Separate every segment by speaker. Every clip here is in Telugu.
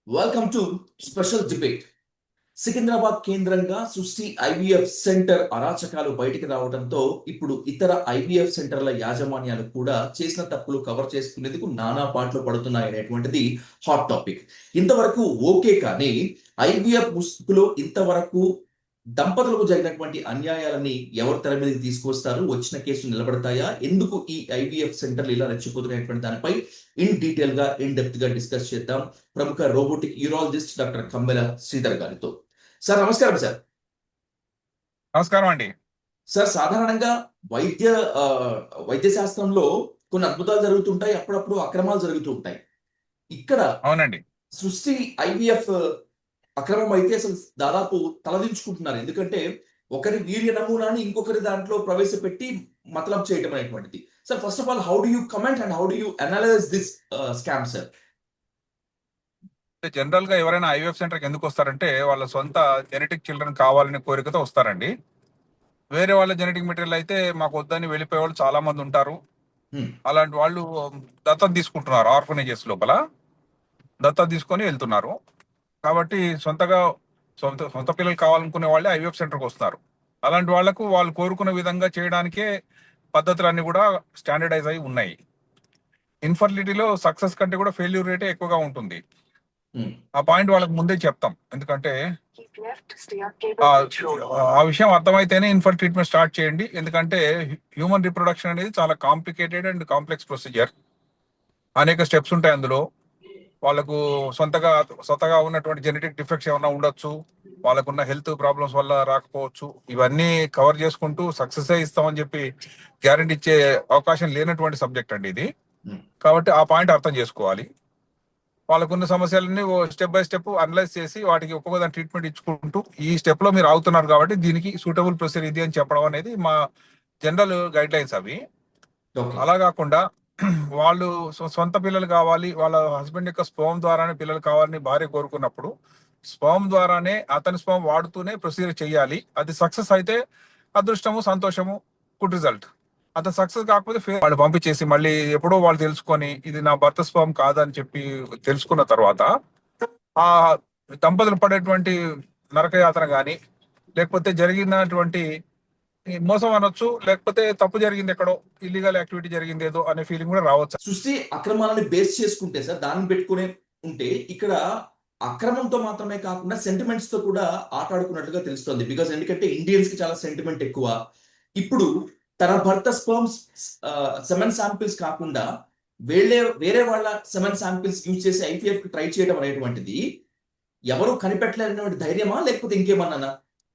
Speaker 1: Welcome to special debate. Secunderabad కేంద్రంగా సృష్టి ఐవీఎఫ్ సెంటర్ అరాచకాలు బయటికి రావడంతో ఇప్పుడు ఇతర ఐవీఎఫ్ సెంటర్ల యాజమాన్యాలు కూడా చేసిన తప్పులు కవర్ చేసుకునేందుకు నానా పాటలు పడుతున్నాయి అనేటువంటిది హాట్ టాపిక్. ఇంతవరకు ఓకే, కానీ ఐవీఎఫ్ ముసుగులో ఇంతవరకు దంపతులకు జరిగినటువంటి అన్యాయాలని ఎవరు తెర మీదకి తీసుకొస్తారు, వచ్చిన కేసులు నిలబడతాయా, ఎందుకు ఈ ఐవీఎఫ్ సెంటర్లు ఇలా రెచ్చిపోతున్నటువంటి దానిపై ఇన్ డెప్త్ గా డిస్కస్ చేద్దాం ప్రముఖ robotic urologist doctor Kammela Sridhar గారితో. సార్ నమస్కారం. సార్
Speaker 2: నమస్కారం అండి.
Speaker 1: సార్, సాధారణంగా వైద్య వైద్య శాస్త్రంలో కొన్ని అద్భుతాలు జరుగుతుంటాయి, అప్పుడప్పుడు అక్రమాలు జరుగుతూ ఉంటాయి. ఇక్కడ
Speaker 2: అవునండి,
Speaker 1: సృష్టి ఐవీఎఫ్ అక్రమం అయితే అసలు దాదాపు తలదించుకుంటున్నారు. ఎందుకంటే ఒకరి వీర్య నమూనాని ఇంకొకరి దాంట్లో ప్రవేశపెట్టి మతలబ్ చేయడం అనేటువంటిది. Sir, first of all, how do you comment and how do you analyse this scam sir?
Speaker 2: General గా ఎవరైనా ఐవీఎఫ్ సెంటర్కి ఎందుకు వస్తారంటే వాళ్ళ సొంత జెనెటిక్ చిల్డ్రన్ కావాలనే కోరికతో వస్తారండి. వేరే వాళ్ళ జెనెటిక్ మెటీరియల్ అయితే మాకు వద్దని వెళ్ళిపోయే వాళ్ళు చాలా మంది ఉంటారు. అలాంటి వాళ్ళు దత్తత తీసుకుంటున్నారు, ఆర్ఫనేజెస్ లోపల దత్తత తీసుకొని వెళ్తున్నారు. కాబట్టి సొంత పిల్లలు కావాలనుకునే వాళ్ళే ఐవీఎఫ్ సెంటర్కి వస్తారు. అలాంటి వాళ్లకు వాళ్ళు కోరుకున్న విధంగా చేయడానికే పద్ధతులన్నీ కూడా స్టాండర్డైజ్ అయి ఉన్నాయి. ఇన్ఫర్టిలిటీలో సక్సెస్ కంటే కూడా ఫెయిల్యూర్ రేటే ఎక్కువగా ఉంటుంది. ఆ పాయింట్ వాళ్ళకి ముందే చెప్తాం, ఎందుకంటే ఆ విషయం అర్థమైతేనే ఇన్ఫర్ ట్రీట్మెంట్ స్టార్ట్ చేయండి. ఎందుకంటే హ్యూమన్ రిప్రొడక్షన్ అనేది చాలా కాంప్లికేటెడ్ అండ్ కాంప్లెక్స్ ప్రొసీజర్. అనేక స్టెప్స్ ఉంటాయి అందులో. వాళ్ళకు సొంతగా ఉన్నటువంటి జెనెటిక్ డిఫెక్ట్స్ ఏమైనా ఉండొచ్చు, వాళ్ళకున్న హెల్త్ ప్రాబ్లమ్స్ వల్ల రాకపోవచ్చు. ఇవన్నీ కవర్ చేసుకుంటూ సక్సెస్ ఇస్తామని చెప్పి గ్యారంటీ ఇచ్చే అవకాశం లేనటువంటి సబ్జెక్ట్ అండి ఇది. కాబట్టి ఆ పాయింట్ అర్థం చేసుకోవాలి. వాళ్ళకున్న సమస్యలన్నీ స్టెప్ బై స్టెప్ అనలైజ్ చేసి వాటికి ఒక్కొక్క ట్రీట్మెంట్ ఇచ్చుకుంటూ ఈ స్టెప్ లో మీరు అవుతున్నారు కాబట్టి దీనికి సూటబుల్ ప్రొసీజర్ ఇది అని చెప్పడం అనేది మా జనరల్ గైడ్ లైన్స్ అవి. అలా కాకుండా వాళ్ళు సొంత పిల్లలు కావాలి, వాళ్ళ హస్బెండ్ యొక్క స్పర్మ్ ద్వారానే పిల్లలు కావాలని భార్య కోరుకున్నప్పుడు స్పర్మ్ ద్వారానే అతని స్పర్మ్ వాడుతూనే ప్రొసీజర్ చేయాలి. అది సక్సెస్ అయితే అదృష్టము, సంతోషము, గుడ్ రిజల్ట్. అంత సక్సెస్ కాకపోతే వాళ్ళు పంపించేసి మళ్ళీ ఎప్పుడో వాళ్ళు తెలుసుకొని ఇది నా భర్త స్పర్మ్ కాదని చెప్పి తెలుసుకున్న తర్వాత ఆ దంపతులు పడేటువంటి నరకయాతన కానీ, లేకపోతే జరిగినటువంటి మోసం అనొచ్చు, లేకపోతే తప్పు జరిగింది, ఎక్కడో ఇల్లీగల్ యాక్టివిటీ జరిగింది ఏదో అనే ఫీలింగ్ కూడా రావచ్చు.
Speaker 1: సృష్టి అక్రమాలని బేస్ చేసుకుంటే సార్, దాన్ని పెట్టుకునే ఉంటే ఇక్కడ అక్రమంతో మాత్రమే కాకుండా సెంటిమెంట్స్ తో కూడా ఆటాడుకున్నట్లుగా తెలుస్తుంది. బికాస్ ఎందుకంటే ఇండియన్స్ కి చాలా సెంటిమెంట్ ఎక్కువ. ఇప్పుడు తన భర్త స్పర్మ్స్ సెమెన్ శాంపిల్స్ కాకుండా వేరే వాళ్ళ సెమెన్ శాంపిల్స్ యూజ్ చేసి ఐవీఎఫ్ కి ట్రై చేయడం అనేటువంటిది ఎవరు కనిపెట్టలేనటువంటి ధైర్యమా, లేకపోతే ఇంకేమన్నా?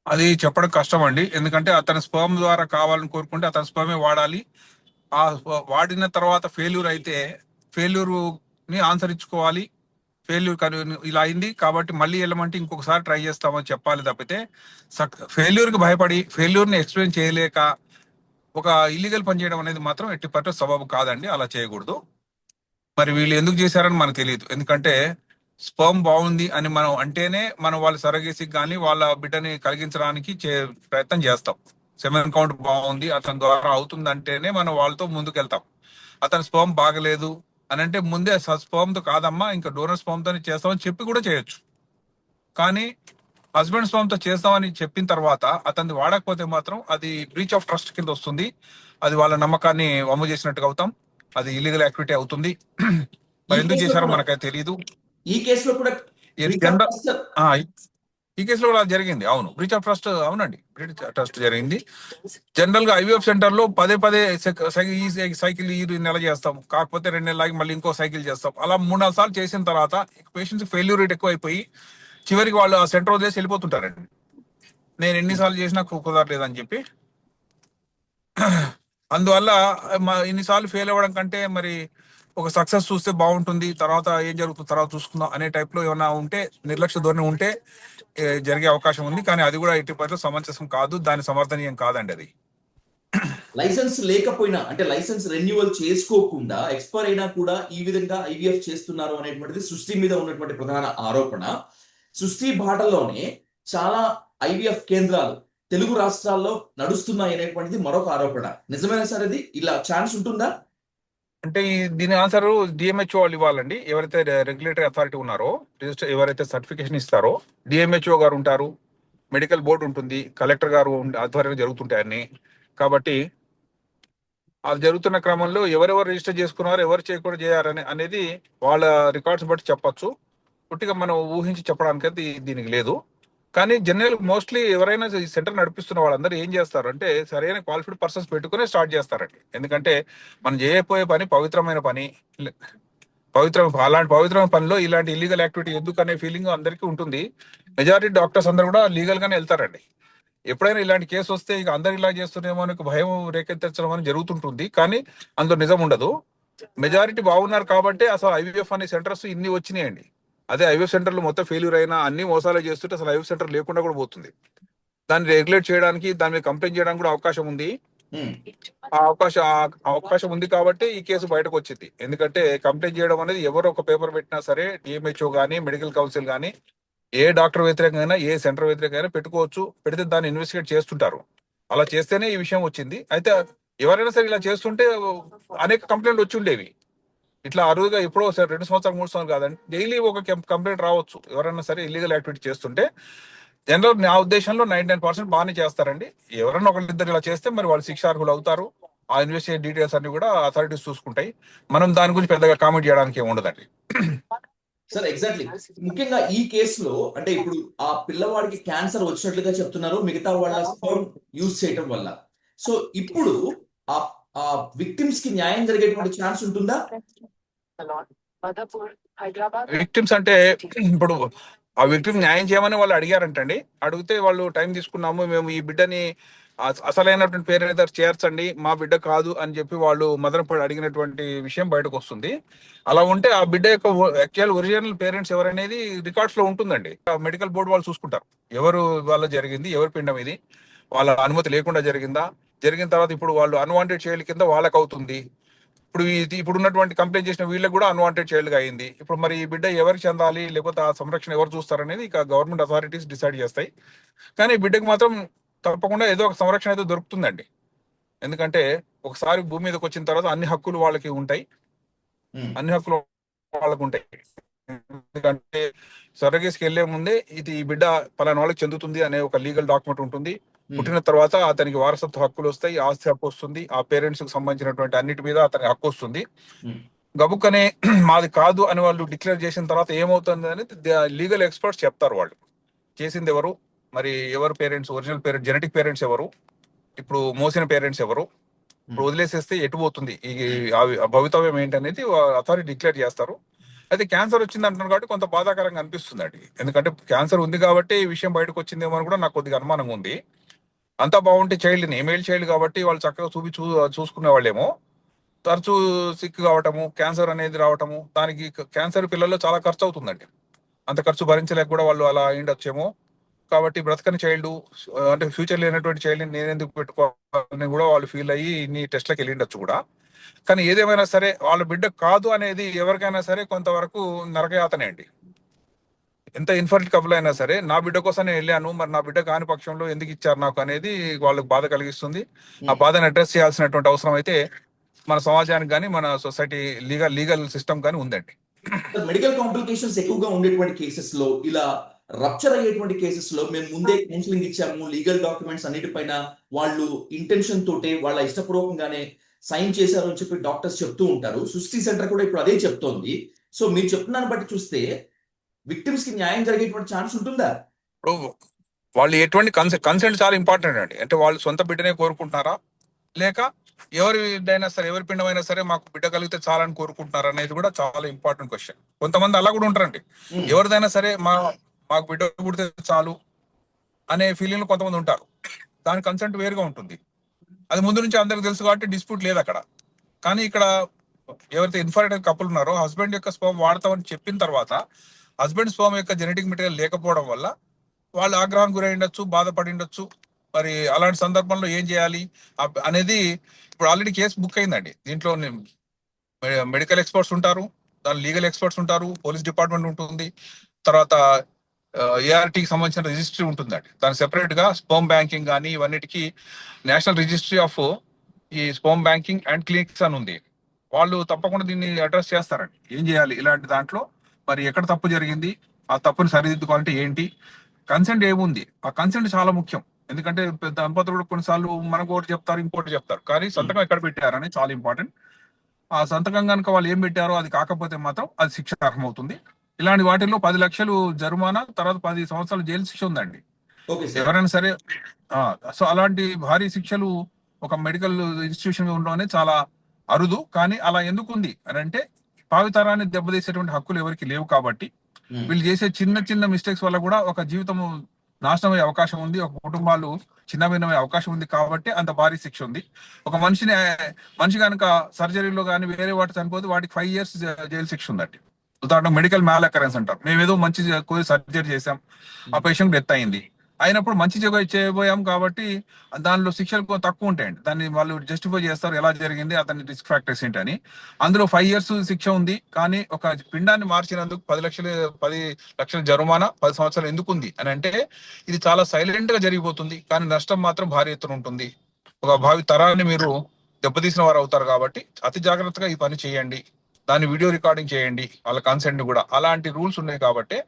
Speaker 2: అది చెప్పడం కష్టం అండి. ఎందుకంటే అతని స్పర్మ్ ద్వారా కావాలని కోరుకుంటే అతని స్పర్మే వాడాలి. ఆ వాడిన తర్వాత ఫెయిల్యూర్ అయితే ఫెయిల్యూర్ ని ఆన్సర్ ఇచ్చుకోవాలి. ఫెయిల్యూర్ ఇలా అయింది కాబట్టి మళ్ళీ వెళ్ళమంటే ఇంకొకసారి ట్రై చేస్తామని చెప్పాలి తప్పితే ఫెయిల్యూర్ కి భయపడి ఫెయిల్యూర్ ని ఎక్స్ప్లెయిన్ చేయలేక ఒక ఇల్లీగల్ పని చేయడం అనేది మాత్రం ఎట్టి పట్ల సబబు కాదండి. అలా చేయకూడదు. మరి వీళ్ళు ఎందుకు చేశారని మనకు తెలియదు. ఎందుకంటే స్పర్మ్ బాగుంది అని మనం అంటేనే మనం వాళ్ళ సరగేసికి కానీ వాళ్ళ బిడ్డని కలిగించడానికి ప్రయత్నం చేస్తాం. సెమెన్ కౌంట్ బాగుంది, అతని ద్వారా అవుతుంది అంటేనే మనం వాళ్ళతో ముందుకెళ్తాం. అతని స్పర్మ్ బాగలేదు అని అంటే ముందే స్పర్మ్ తో కాదమ్మా ఇంకా డోనర్ స్పర్మ్ తోనే చేస్తామని చెప్పి కూడా చేయొచ్చు. కానీ హస్బెండ్ స్పర్మ్ తో చేస్తామని చెప్పిన తర్వాత అతన్ని వాడకపోతే మాత్రం అది బ్రీచ్ ఆఫ్ ట్రస్ట్ కింద వస్తుంది. అది వాళ్ళ నమ్మకాన్ని వమ్ము చేసినట్టుగా అవుతాం. అది ఇల్లీగల్ యాక్టివిటీ అవుతుంది. మరి ఎందుకు చేశారో మనకైతే తెలియదు.
Speaker 1: ఈ కేసులో కూడా
Speaker 2: ఈ కేసులో కూడా జరిగింది. అవును, బ్రీచ్ ఆఫ్ ట్రస్ట్. అవునండి, బ్రీచ్ ఆఫ్ ట్రస్ట్ జరిగింది. జనరల్ గా ఐవీఎఫ్ సెంటర్ లో పదే ఈ సైకిల్ ఈ నెల చేస్తాం, కాకపోతే 2 నెలలకి మళ్ళీ ఇంకో సైకిల్ చేస్తాం. అలా 3-4 సార్లు చేసిన తర్వాత పేషెంట్స్ ఫెయిల్యూర్ రేట్ ఎక్కువ అయిపోయి చివరికి వాళ్ళు ఆ సెంటర్ వదిలేసి వెళ్ళిపోతుంటారండి. నేను ఎన్నిసార్లు చేసినా కుదరలేదని చెప్పి. అందువల్ల ఇన్నిసార్లు ఫెయిల్ అవ్వడం కంటే మరి ఒక సక్సెస్ చూస్తే బాగుంటుంది, తర్వాత ఏం జరుగుతుంది తర్వాత చూసుకుందాం అనే టైప్ లో ఏమైనా ఉంటే, నిర్లక్ష్య ధోరణి ఉంటే జరిగే అవకాశం ఉంది. కానీ అది కూడా ఎట్టి పరిస్థితుల్లో సమంజసం కాదు, దాని సమర్థనీయం కాదండి. అది
Speaker 1: లైసెన్స్ లేకపోయినా, అంటే లైసెన్స్ రెన్యువల్ చేసుకోకుండా ఎక్స్పైర్ అయినా కూడా ఈ విధంగా ఐవీఎఫ్ చేస్తున్నారు అనేటువంటిది సృష్టి మీద ఉన్నటువంటి ప్రధాన ఆరోపణ. సృష్టి బాటలోనే చాలా ఐవీఎఫ్ కేంద్రాలు తెలుగు రాష్ట్రాల్లో నడుస్తున్నాయి అనేటువంటిది మరొక ఆరోపణ. నిజమేనా సార్? అది ఇలా ఛాన్స్ ఉంటుందా?
Speaker 2: అంటే దీని ఆన్సర్ డిఎంహెచ్ఓ వాళ్ళు ఇవ్వాలండి. ఎవరైతే రెగ్యులేటరీ అథారిటీ ఉన్నారో, రిజిస్టర్ ఎవరైతే సర్టిఫికేషన్ ఇస్తారో డిఎంహెచ్ఓ గారు ఉంటారు, మెడికల్ బోర్డు ఉంటుంది, కలెక్టర్ గారు ఆధ్వర్యంలో జరుగుతుంటాయి అన్ని. కాబట్టి అది జరుగుతున్న క్రమంలో ఎవరెవరు రిజిస్టర్ చేసుకున్నారు, ఎవరు చేయకుండా చేయారని అనేది వాళ్ళ రికార్డ్స్ బట్టి చెప్పొచ్చు. పుట్టిగా మనం ఊహించి చెప్పడానికి అయితే దీనికి లేదు. కానీ జనరల్ మోస్ట్లీ ఎవరైనా ఈ సెంటర్ నడిపిస్తున్న వాళ్ళందరూ ఏం చేస్తారు అంటే సరైన క్వాలిఫైడ్ పర్సన్స్ పెట్టుకునే స్టార్ట్ చేస్తారండి. ఎందుకంటే మనం చేయబోయే పని పవిత్రమైన పని. అలాంటి పవిత్రమైన పనిలో ఇలాంటి ఇల్లీగల్ యాక్టివిటీ ఎందుకు అనే ఫీలింగ్ అందరికీ ఉంటుంది. మెజారిటీ డాక్టర్స్ అందరూ కూడా లీగల్ గానే వెళ్తారండి. ఎప్పుడైనా ఇలాంటి కేసు వస్తే ఇక అందరు ఇలా చేస్తున్నామో అని ఒక భయం రేకెత్తించడం అని జరుగుతుంటుంది. కానీ అందులో నిజం ఉండదు. మెజారిటీ బాగున్నారు కాబట్టి అసలు ఐవీఎఫ్ అనే సెంటర్స్ ఇన్ని వచ్చినాయండి. అదే ఐవీఎఫ్ సెంటర్లు మొత్తం ఫెయిల్యూర్ అయినా అన్ని మోసాలు చేస్తుంటే అసలు ఐవీఎఫ్ సెంటర్ లేకుండా కూడా పోతుంది. దాన్ని రెగ్యులేట్ చేయడానికి, దాని మీద కంప్లైంట్ చేయడానికి కూడా అవకాశం ఉంది. ఆ అవకాశం ఉంది కాబట్టి ఈ కేసు బయటకు వచ్చింది. ఎందుకంటే కంప్లైంట్ చేయడం అనేది ఎవరు ఒక పేపర్ పెట్టినా సరే డిఎంహెచ్ఓ కానీ, మెడికల్ కౌన్సిల్ కానీ, ఏ డాక్టర్ వ్యతిరేకంగా ఏ సెంటర్ వ్యతిరేకంగా పెట్టుకోవచ్చు. పెడితే దాన్ని ఇన్వెస్టిగేట్ చేస్తుంటారు. అలా చేస్తేనే ఈ విషయం వచ్చింది. అయితే ఎవరైనా సరే ఇలా చేస్తుంటే అనేక కంప్లైంట్లు వచ్చి ఉండేవి. ఇట్లా అరువుగా ఎప్పుడో సరే 2 సంవత్సరాలు 3 సంవత్సరాలు కాదండి, డైలీ ఒక కంప్లైంట్ రావచ్చు ఎవరైనా సరే ఇల్లీగల్ యాక్టివిటీ చేస్తుంటే. జనరల్ నా ఉద్దేశంలో 99% బాగానే చేస్తారండి. ఎవరైనా ఒకళ్ళిద్దరు ఇలా చేస్తే మరి వాళ్ళు శిక్షార్హులు అవుతారు. ఆ ఇన్వెస్టిగేట్ డీటెయిల్స్ అన్ని కూడా అథారిటీస్ చూసుకుంటాయి. మనం దాని గురించి పెద్దగా కామెంట్ చేయడానికి ఏమి ఉండదండి.
Speaker 1: సార్ ఎగ్జాక్ట్లీ, ముఖ్యంగా ఈ కేసులో అంటే ఇప్పుడు ఆ పిల్లవాడికి క్యాన్సర్ వచ్చినట్లుగా చెప్తున్నారు మిగతా వాళ్ళ స్పర్మ్ యూజ్ చేయటం వల్ల. సో ఇప్పుడు ఆ ఆ విక్టిమ్స్ కి న్యాయం జరిగేటువంటి ఛాన్స్ ఉంటుందా?
Speaker 2: విక్టిమ్స్ అంటే ఇప్పుడు ఆ విక్టిమ్ న్యాయం చేయమని వాళ్ళు అడిగారంటండి. అడిగితే వాళ్ళు టైం తీసుకున్నాము, మేము ఈ బిడ్డని అసలైనటువంటి పేరు చేర్చండి, మా బిడ్డ కాదు అని చెప్పి వాళ్ళు మదనపడి అడిగినటువంటి విషయం బయటకు వస్తుంది. అలా ఉంటే ఆ బిడ్డ యొక్క యాక్చువల్ ఒరిజినల్ పేరెంట్స్ ఎవరనేది రికార్డ్స్ లో ఉంటుందండి. మెడికల్ బోర్డు వాళ్ళు చూసుకుంటారు ఎవరు వాళ్ళ జరిగింది, ఎవరి పిండం ఇది, వాళ్ళ అనుమతి లేకుండా జరిగిందా, జరిగిన తర్వాత ఇప్పుడు వాళ్ళు అన్వాంటెడ్ చైల్డ్ కింద వాళ్ళకి అవుతుంది. ఇప్పుడు ఉన్నటువంటి కంప్లైంట్ చేసిన వీళ్ళకి కూడా అన్వాంటెడ్ చైల్డ్ గా అయింది. ఇప్పుడు మరి ఈ బిడ్డ ఎవరికి చెందాలి, లేకపోతే ఆ సంరక్షణ ఎవరు చూస్తారనేది ఇక గవర్నమెంట్ అథారిటీస్ డిసైడ్ చేస్తాయి. కానీ ఈ బిడ్డకు మాత్రం తప్పకుండా ఏదో ఒక సంరక్షణ అయితే దొరుకుతుందండి. ఎందుకంటే ఒకసారి భూమి మీదకి వచ్చిన తర్వాత అన్ని హక్కులు వాళ్ళకి ఉంటాయి. అన్ని హక్కులు వాళ్ళకు ఉంటాయి. ఎందుకంటే సర్రగేస్కి వెళ్లే ముందే ఇది ఈ బిడ్డ పలానా వాళ్ళకి చెందుతుంది అనే ఒక లీగల్ డాక్యుమెంట్ ఉంటుంది. పుట్టిన తర్వాత అతనికి వారసత్వ హక్కులు వస్తాయి, ఆస్తి హక్కు వస్తుంది, ఆ పేరెంట్స్ కి సంబంధించినటువంటి అన్నిటి మీద అతనికి హక్కు వస్తుంది. గబుక్కనే మాది కాదు అని వాళ్ళు డిక్లేర్ చేసిన తర్వాత ఏమవుతుంది అనేది లీగల్ ఎక్స్పర్ట్స్ చెప్తారు. వాళ్ళు చేసింది ఎవరు, మరి ఎవరు parents, original parents, genetic parents ఎవరు, ఇప్పుడు మోసిన పేరెంట్స్ ఎవరు, ఇప్పుడు వదిలేసేస్తే ఎటు పోతుంది ఈ భవితవ్యం ఏంటనేది అథారిటీ డిక్లేర్ చేస్తారు. అయితే క్యాన్సర్ వచ్చింది అంటున్నారు కాబట్టి కొంత బాధాకరంగా అనిపిస్తుంది అండి. ఎందుకంటే క్యాన్సర్ ఉంది కాబట్టి ఈ విషయం బయటకు వచ్చిందేమో అని కూడా నాకు కొద్దిగా అనుమానంగా ఉంది. అంతా బాగుంటే చైల్డ్ని మేల్ చైల్డ్ కాబట్టి వాళ్ళు చక్కగా చూసుకునే వాళ్ళేమో తరచూ సిక్ కావటము, క్యాన్సర్ అనేది రావటము, దానికి క్యాన్సర్ పిల్లల్లో చాలా ఖర్చు అవుతుందండి. అంత ఖర్చు భరించలేక కూడా వాళ్ళు అలా అయిండొచ్చేమో. కాబట్టి బ్రతకని చైల్డ్, అంటే ఫ్యూచర్ లేనటువంటి చైల్డ్ని నేనెందుకు పెట్టుకోవాలని కూడా వాళ్ళు ఫీల్ అయ్యి ఇన్ని టెస్ట్లకు వెళ్ళిండొచ్చు కూడా. కానీ ఏదేమైనా సరే వాళ్ళ బిడ్డ కాదు అనేది ఎవరికైనా సరే కొంతవరకు నరకయాతనే అండి. ఎంత ఇన్ఫర్టిల్ కపుల్ అయినా సరే నా బిడ్డ కోసం నేను వెళ్ళాను, మరి నా బిడ్డ కాని పక్షంలో ఎందుకు ఇచ్చారు నాకు అనేది వాళ్ళకి బాధ కలిగిస్తుంది. ఆ బాధను అడ్రస్ చేయాల్సినటువంటి అవసరం అయితే మన సమాజానికి కానీ మన సొసైటీ లీగల్ సిస్టమ్ కానీ ఉందండి.
Speaker 1: మెడికల్ కాంప్లికేషన్స్ ఎక్కువగా ఉండేటువంటి కేసెస్ లో, ఇలా రప్చర్ అయ్యేటువంటి కేసెస్ లో మేము ముందే కౌన్సిలింగ్ ఇచ్చాము, లీగల్ డాక్యుమెంట్స్ అన్నిటిపైన వాళ్ళు ఇంటెన్షన్ తోటే వాళ్ళ ఇష్టపూర్వకంగానే సైన్ చేశారు అని చెప్పి డాక్టర్స్ చెప్తూ ఉంటారు. సృష్టి సెంటర్ కూడా ఇప్పుడు అదే చెప్తోంది. సో మీరు చెప్తున్నాను బట్టి చూస్తే విక్టిమ్స్ కి న్యాయం జరిగేటువంటి ఛాన్స్ ఉంటుందా?
Speaker 2: ఇప్పుడు వాళ్ళు ఎటువంటి కన్సెంట్ చాలా ఇంపార్టెంట్ అండి. అంటే వాళ్ళు సొంత బిడ్డనే కోరుకుంటున్నారా, లేక ఎవరిదైనా సరే, ఎవరి పిండమైనా సరే మాకు బిడ్డ కలిగితే చాలని కోరుకుంటున్నారు అనేది కూడా చాలా ఇంపార్టెంట్ క్వశ్చన్. కొంతమంది అలా కూడా ఉంటారండి. ఎవరిదైనా సరే మాకు బిడ్డ పుడితే చాలు అనే ఫీలింగ్ కొంతమంది ఉంటారు. దాని కన్సెంట్ వేరుగా ఉంటుంది. అది ముందు నుంచి అందరికి తెలుసు కాబట్టి డిస్ప్యూట్ లేదు అక్కడ. కానీ ఇక్కడ ఎవరైతే ఇన్ఫర్టైల్ కపుల్ ఉన్నారో హస్బెండ్ యొక్క స్పర్మ్ వాడతామని చెప్పిన తర్వాత హస్బెండ్ స్పర్మ్ యొక్క జెనెటిక్ మెటీరియల్ లేకపోవడం వల్ల వాళ్ళు ఆగ్రహానికి గురై ఉండొచ్చు, బాధపడి ఉండొచ్చు. మరి అలాంటి సందర్భంలో ఏం చేయాలి అనేది ఇప్పుడు ఆల్రెడీ కేసు బుక్ అయిందండి. దీంట్లో మెడికల్ ఎక్స్పర్ట్స్ ఉంటారు, దాని లీగల్ ఎక్స్పర్ట్స్ ఉంటారు, పోలీస్ డిపార్ట్మెంట్ ఉంటుంది, తర్వాత ఏఆర్టీకి సంబంధించిన రిజిస్ట్రీ ఉంటుందండి. దాని సెపరేట్ గా స్పర్మ్ బ్యాంకింగ్ కానీ ఇవన్నిటికీ నేషనల్ రిజిస్ట్రీ ఆఫ్ ఈ స్పర్మ్ బ్యాంకింగ్ అండ్ క్లినిక్స్ అని ఉంది. వాళ్ళు తప్పకుండా దీన్ని అడ్రస్ చేస్తారండి. ఏం చేయాలి ఇలాంటి దాంట్లో, మరి ఎక్కడ తప్పు జరిగింది, ఆ తప్పుని సరిదిద్దుకోవాలంటే ఏంటి, కన్సెంట్ ఏముంది, ఆ కన్సెంట్ చాలా ముఖ్యం. ఎందుకంటే దంపతులు కూడా కొన్నిసార్లు మనకు ఒకటి చెప్తారు, ఇంకోటి చెప్తారు, కానీ సంతకం ఎక్కడ పెట్టారని చాలా ఇంపార్టెంట్. ఆ సంతకం కనుక వాళ్ళు ఏం పెట్టారో అది కాకపోతే మాత్రం అది శిక్ష అర్హమవుతుంది. ఇలాంటి వాటిల్లో 10 లక్షలు జరిమానా, తర్వాత 10 సంవత్సరాలు జైలు శిక్ష ఉందండి
Speaker 1: ఓకే సార్.
Speaker 2: ఎవరైనా సరే. ఆ, సో అలాంటి భారీ శిక్షలు ఒక మెడికల్ ఇన్స్టిట్యూషన్ ఉండడం అనేది చాలా అరుదు. కానీ అలా ఎందుకు ఉంది అని అంటే, భావితరాన్ని దెబ్బతీసేటువంటి హక్కులు ఎవరికి లేవు కాబట్టి,
Speaker 1: ఉమ్.
Speaker 2: వీళ్ళు చేసే చిన్న చిన్న మిస్టేక్స్ వల్ల కూడా ఒక జీవితం నాశనం అయ్యే అవకాశం ఉంది, ఒక కుటుంబాలు చిన్నభిన్నమయ్యే అవకాశం ఉంది కాబట్టి అంత భారీ శిక్ష ఉంది. ఒక మనిషి కనుక సర్జరీలో కానీ వేరే వాటి చనిపోతే వాటికి 5 years జైలు శిక్ష ఉందండి. ఉదాహరణ మెడికల్ మ్యాల్ అకరెన్స్ అంటారు. మేము ఏదో మంచి సర్జరీ చేసాం, ఆ పేషెంట్ డెత్ అయింది, అయినప్పుడు మంచి చేయబోయాం కాబట్టి దానిలో శిక్షలు తక్కువ ఉంటాయండి. దాన్ని వాళ్ళు జస్టిఫై చేస్తారు ఎలా జరిగింది, అతని రిస్క్ ఫ్యాక్టర్స్ ఏంటని. అందులో 5 years శిక్ష ఉంది, కానీ ఒక పిండాన్ని మార్చినందుకు 10 లక్షల జరిమానా, 10 సంవత్సరాలు ఎందుకు ఉంది అని అంటే, ఇది చాలా సైలెంట్ గా జరిగిపోతుంది, కానీ నష్టం మాత్రం భారీ ఎత్తున ఉంటుంది. ఒక భావి తరాన్ని మీరు దెబ్బతీసిన వారు అవుతారు కాబట్టి అతి జాగ్రత్తగా ఈ పని చేయండి. దాన్ని వీడియో రికార్డింగ్ చేయండి, వాళ్ళ కన్సెంట్ కూడా. అలాంటి రూల్స్ ఉన్నాయి కాబట్టి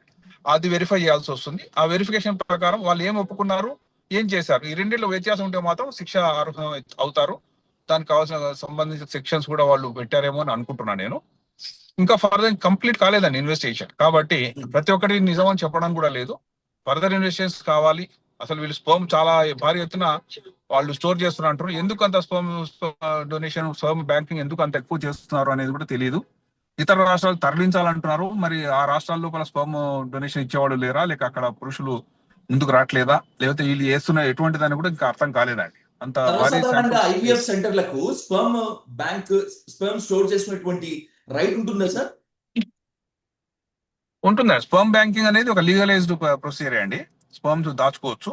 Speaker 2: అది వెరిఫై చేయాల్సి వస్తుంది. ఆ వెరిఫికేషన్ ప్రకారం వాళ్ళు ఏం ఒప్పుకున్నారు, ఏం చేశారు, ఈ రెండింటిలో వ్యత్యాసం ఉంటే మాత్రం శిక్ష అర్హం అవుతారు. దానికి కావాల్సిన సంబంధించిన సెక్షన్స్ కూడా వాళ్ళు పెట్టారేమో అని అనుకుంటున్నాను నేను. ఇంకా ఫర్దర్ కంప్లీట్ కాలేదండి ఇన్వెస్టిగేషన్, కాబట్టి ప్రతి ఒక్కటి నిజం అని చెప్పడం కూడా లేదు. ఫర్దర్ ఇన్వెస్టిగేషన్స్ కావాలి. అసలు వీళ్ళు స్పర్మ్ చాలా భారీ ఎత్తున వాళ్ళు స్టోర్ చేస్తున్నారు అంటారు. ఎందుకు అంత స్పర్మ్ డొనేషన్, స్పర్మ్ బ్యాంకింగ్ ఎందుకు అంత ఎక్కువ చేస్తున్నారు అనేది కూడా తెలియదు. ఇతర రాష్ట్రాలు తరలించాలంటున్నారు. మరి ఆ రాష్ట్రాల లోపల స్పర్మ్ డొనేషన్ ఇచ్చేవాళ్ళు లేరా, లేక అక్కడ పురుషులు ముందుకు రావట్లేదా, లేకపోతే వీళ్ళు చేస్తున్న ఎటువంటి దాన్ని కూడా ఇంకా అర్థం కాలేదండి. అంత భారీ
Speaker 1: సర్వసాధారణంగా
Speaker 2: శాంపుల్స్
Speaker 1: ఐవీఎఫ్ సెంటర్లకు స్పర్మ్ బ్యాంక్, స్పర్మ్ స్టోర్ చేసుకునేటువంటి రైట్ ఉంటుందా సార్?
Speaker 2: ఉంటుందండి. స్పర్మ్ బ్యాంకింగ్ అనేది ఒక లీగలైజ్డ్ ప్రొసీజర్ అండి. స్పర్మ్స్ దాచుకోవచ్చు,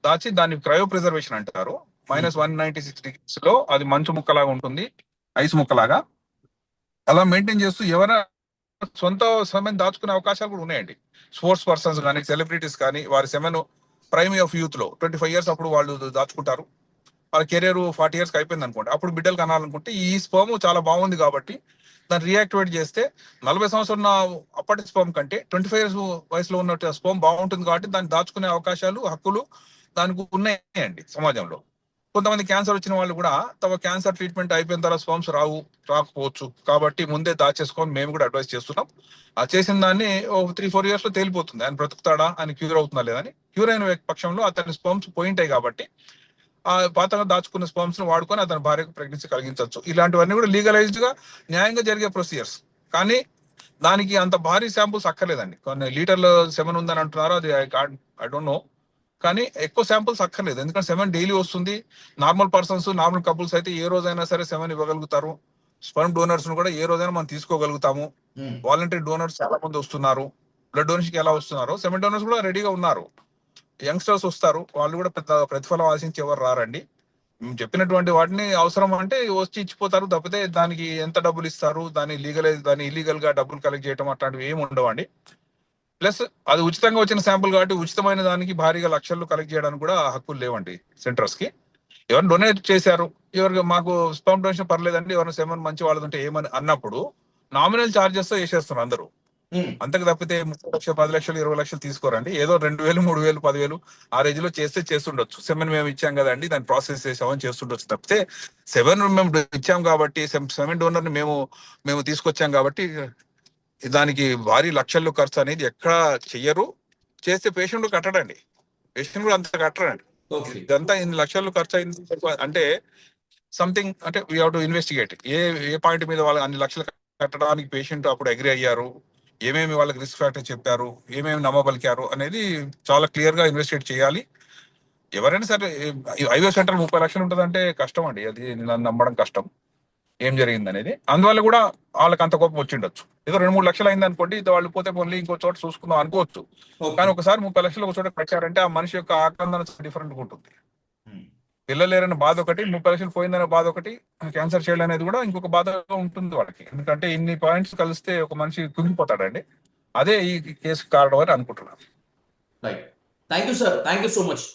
Speaker 2: దాచి దాన్ని క్రయో ప్రిజర్వేషన్ అంటారు. -196 degrees లో అది మంచు ముక్కలాగా ఉంటుంది, ఐస్ ముక్కలాగా. అలా మెయింటైన్ చేస్తూ ఎవరైనా సొంత సెమెన్ దాచుకునే అవకాశాలు కూడా ఉన్నాయండి. స్పోర్ట్స్ పర్సన్స్ కానీ, సెలబ్రిటీస్ కానీ, వారి సెమెన్ ప్రైమ్ ఆఫ్ యూత్ లో 25 years అప్పుడు వాళ్ళు దాచుకుంటారు. వాళ్ళ కెరీర్ 40 years అయిపోయింది అనుకోండి, అప్పుడు బిడ్డలు కనాలనుకుంటే ఈ స్పర్మ్ చాలా బాగుంది కాబట్టి దాన్ని రీయాక్టివేట్ చేస్తే 40 సంవత్సరాల ఉన్న అప్పటి స్పర్మ్ కంటే 25 years వయసులో ఉన్న స్పర్మ్ బాగుంటుంది కాబట్టి దాన్ని దాచుకునే అవకాశాలు, హక్కులు దానికి ఉన్నాయండి సమాజంలో. కొంతమంది క్యాన్సర్ వచ్చిన వాళ్ళు కూడా తమ క్యాన్సర్ ట్రీట్మెంట్ అయిపోయిన తర్వాత స్పర్మ్స్ రాకపోవచ్చు, కాబట్టి ముందే దాచేసుకొని మేము కూడా అడ్వైస్ చేస్తున్నాం. ఆ చేసిన దాన్ని 3-4 years లో తేలిపోతుంది ఆయన బ్రతుకుతాడా, ఆయన క్యూర్ అవుతుందా లేదని. క్యూర్ అయిన పక్షంలో అతని స్పర్మ్స్ పోయింటాయి కాబట్టి ఆ పాతగా దాచుకున్న స్పర్మ్స్ ను వాడుకొని అతని భార్యకు ప్రెగ్నెన్సీ కలిగించవచ్చు. ఇలాంటివన్నీ కూడా లీగలైజ్డ్ గా న్యాయంగా జరిగే ప్రొసీజర్స్. కానీ దానికి అంత భారీ శాంపుల్స్ అక్కర్లేదండి. కొన్ని లీటర్ల సెమెన్ ఉందని అంటున్నారు, అది ఐ డోంట్ నో. కానీ ఎక్కువ శాంపుల్స్ అక్కర్లేదు, ఎందుకంటే సెమెన్ డైలీ వస్తుంది. నార్మల్ పర్సన్స్, నార్మల్ కపుల్స్ అయితే ఏ రోజైనా సరే సెమెన్ ఇవ్వగలుగుతారు. స్పర్మ్ డోనర్స్ ను కూడా ఏ రోజైనా మనం తీసుకోగలుగుతాము. వాలంటరీ డోనర్స్ చాలా మంది వస్తున్నారు. బ్లడ్ డొనేషన్ కి ఎలా వస్తున్నారో సెమెన్ డోనర్స్ కూడా రెడీగా ఉన్నారు. యంగ్స్టర్స్ వస్తారు, వాళ్ళు కూడా పెద్ద ప్రతిఫలం ఆశించి ఎవరు రారండి. మేము చెప్పినటువంటి వాటిని అవసరం అంటే వచ్చి ఇచ్చిపోతారు తప్పితే దానికి ఎంత డబ్బులు ఇస్తారు, దాన్ని ఇల్లీగల్ గా డబ్బులు కలెక్ట్ చేయడం అట్లాంటివి ఏమి ఉండవండి. ప్లస్ అది ఉచితంగా వచ్చిన శాంపుల్ కాబట్టి ఉచితమైన దానికి భారీగా లక్షలు కలెక్ట్ చేయడానికి కూడా హక్కులు లేవండి సెంటర్స్ కి. ఎవరు డొనేట్ చేశారు, ఎవరికి మాకు స్పర్మ్ డొనేషన్ పర్లేదండి, ఎవరైనా సెమెన్ మంచి వాళ్ళది ఉంటే ఏమని అన్నప్పుడు నామినల్ చార్జెస్ తో వేసేస్తున్నారు అందరూ. అంతకు తప్పితే 30 లక్షలు, 10 లక్షలు, 20 లక్షలు తీసుకోరండి. ఏదో 2,000, 3,000, 10,000 ఆ రేంజ్ లో చేస్తుండొచ్చు. సెమెన్ మేము ఇచ్చాం కదండి, దాన్ని ప్రాసెస్ చేసామని చేస్తుండొచ్చు తప్పితే సెమెన్ మేము ఇచ్చాం కాబట్టి, సెమెన్ డోనర్ ని మేము తీసుకొచ్చాం కాబట్టి దానికి భారీ లక్షల్లో ఖర్చు అనేది ఎక్కడ చెయ్యరు. చేస్తే పేషెంట్ కట్టడండి, పేషెంట్ కూడా అంత కట్టరండి. ఇదంతా ఇన్ని లక్షలు ఖర్చు అయింది అంటే సంథింగ్, అంటే we have to investigate A point మీద వాళ్ళు అన్ని లక్షలు కట్టడానికి పేషెంట్ అప్పుడు అగ్రి అయ్యారు, ఏమేమి వాళ్ళకి రిస్క్ ఫ్యాక్టర్ చెప్పారు, ఏమేమి నమ్మబలికారు అనేది చాలా క్లియర్ గా ఇన్వెస్టిగేట్ చేయాలి. ఎవరైనా సరే ఐవీఎఫ్ సెంటర్ 30 లక్షలు ఉంటుందంటే కష్టం అండి, అది నమ్మడం కష్టం ఏం జరిగింది అనేది. అందువల్ల కూడా వాళ్ళకి అంత కోపం వచ్చిండొచ్చు. ఏదో 2-3 లక్షలు అయింది అనుకోండి, వాళ్ళు పోతే మళ్ళీ ఇంకో చోట చూసుకుందాం అనుకోవచ్చు. కానీ ఒకసారి 30 లక్షలు ఒక చోట కట్టారంటే ఆ మనిషి యొక్క ఆక్రందన డిఫరెంట్ గా ఉంటుంది. పిల్లలు లేరన్న బాధ ఒకటి, 30 లక్షలు పోయిందనే బాధ ఒకటి, క్యాన్సర్ చేయడం అనేది కూడా ఇంకొక బాధగా ఉంటుంది వాళ్ళకి. ఎందుకంటే ఇన్ని పాయింట్స్ కలిస్తే ఒక మనిషి కుంగిపోతాడండి. అదే ఈ కేసు కారణం అని అనుకుంటున్నాను.
Speaker 1: Right. Thank you sir, thank you so much.